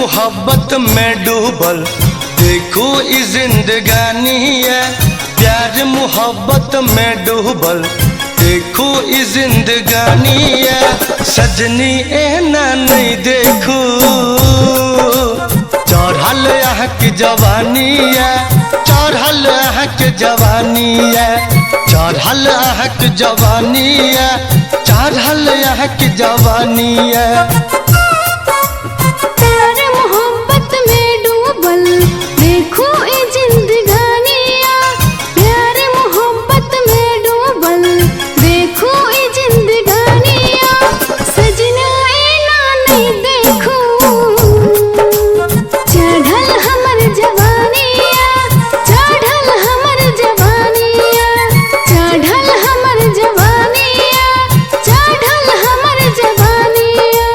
मोहब्बत में डूबल देखो ई जिंदगानी है। प्यार मोहब्बत में डूबल देखो ई जिंदगानी है। सजनी एना नहीं देखो चढ़ल यहाँ की जवानी है। चढ़ल यहाँ के जवानी है। चढ़ल यहाँ की जवानी है। चढ़ल यहाँ की जवानी है। प्यार मोहब्बत में डूबल देखो ये जिंदगानिया। प्यार मोहब्बत में डूबल देखो ये जिंदगानिया। सजना एना नहीं देखो चढ़ल हमर जवानिया। चढ़ल हमर जवानिया। चढ़ल हमर जवानिया। चढ़ल हमर जवानिया।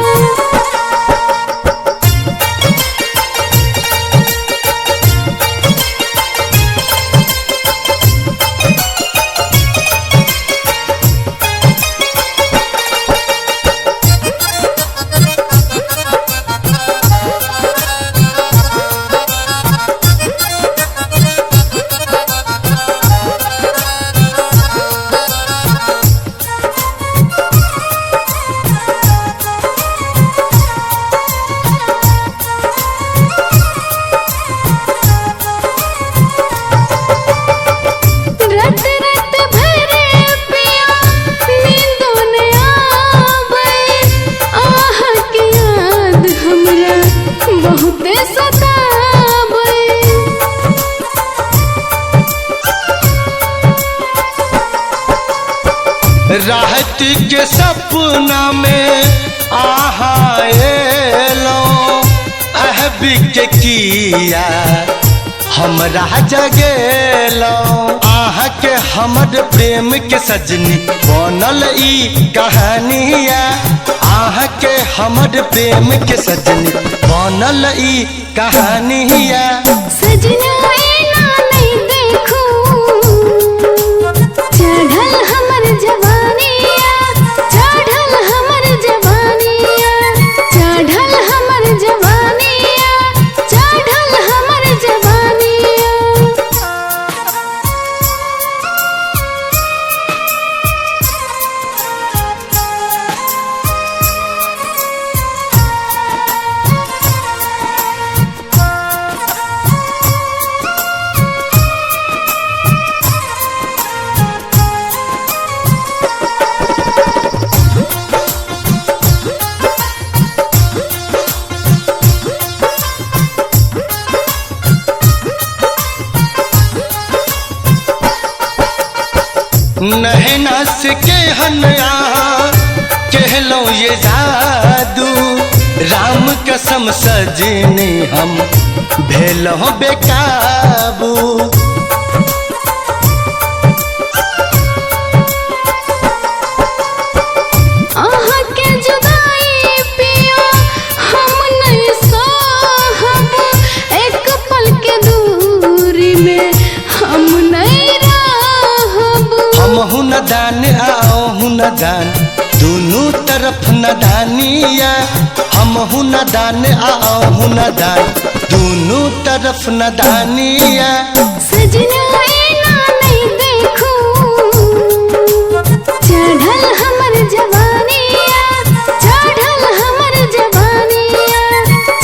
राहत के सपना में आहाएलो अहबी के किया हमरा जगेलो। आह के हमर प्रेम के सजनी बनल ई कहानिया। आह के हमर प्रेम के सजनी बनल ई कहानिया। सजना एना नहीं देखो चढ़ल हमर जवानिया। चढ़ल हमर जवानिया। चढ़ल हमर जवानिया। चढ़ल हमर जवानिया। नहना से केहनया कहलो ये जादू। राम कसम सजनी हम भेलो बेकाबू। आह के जुदाई पियो हम नहीं सहब। एक पल के दूरी में हम नहीं रहब। हम हुन दान आओ हुन दान दोनों तरफ नदानिया। हम हुन दान आओ हुन दान दोनों तरफ नदानिया। सजना एना नहीं देखो चढ़ल हमर जवानिया। चढ़ल हमर जवानिया।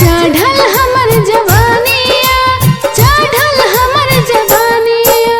चढ़ल हमर जवानिया। चढ़ल हमर जवानिया।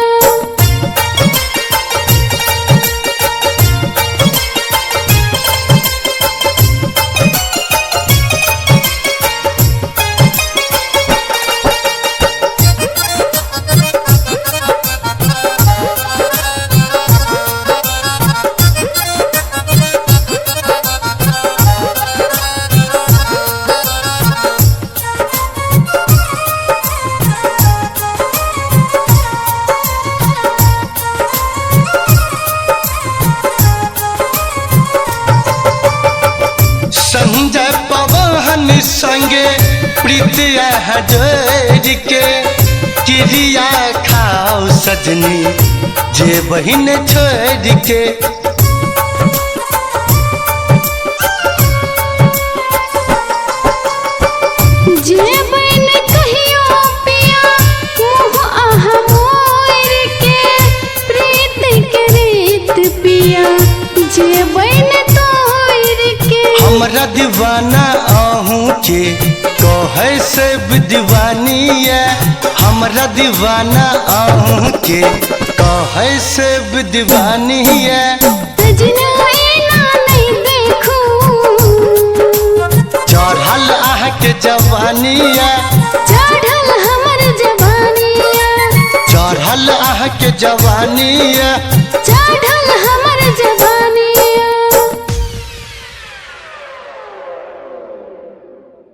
संजय पवन संगे प्रीतिया हजर के क्रिया खाओ सजनी जे बहिन छोड़ के। जे हमरा दीवाना आहूँ के कहे से दीवानिया हमरा दीवाना आहूँ के कहे से दीवानिया सजना एना नहीं देखू चढ़ल आह के जवानिया चढ़ल हमर जवानिया चढ़ल आह के जवानिया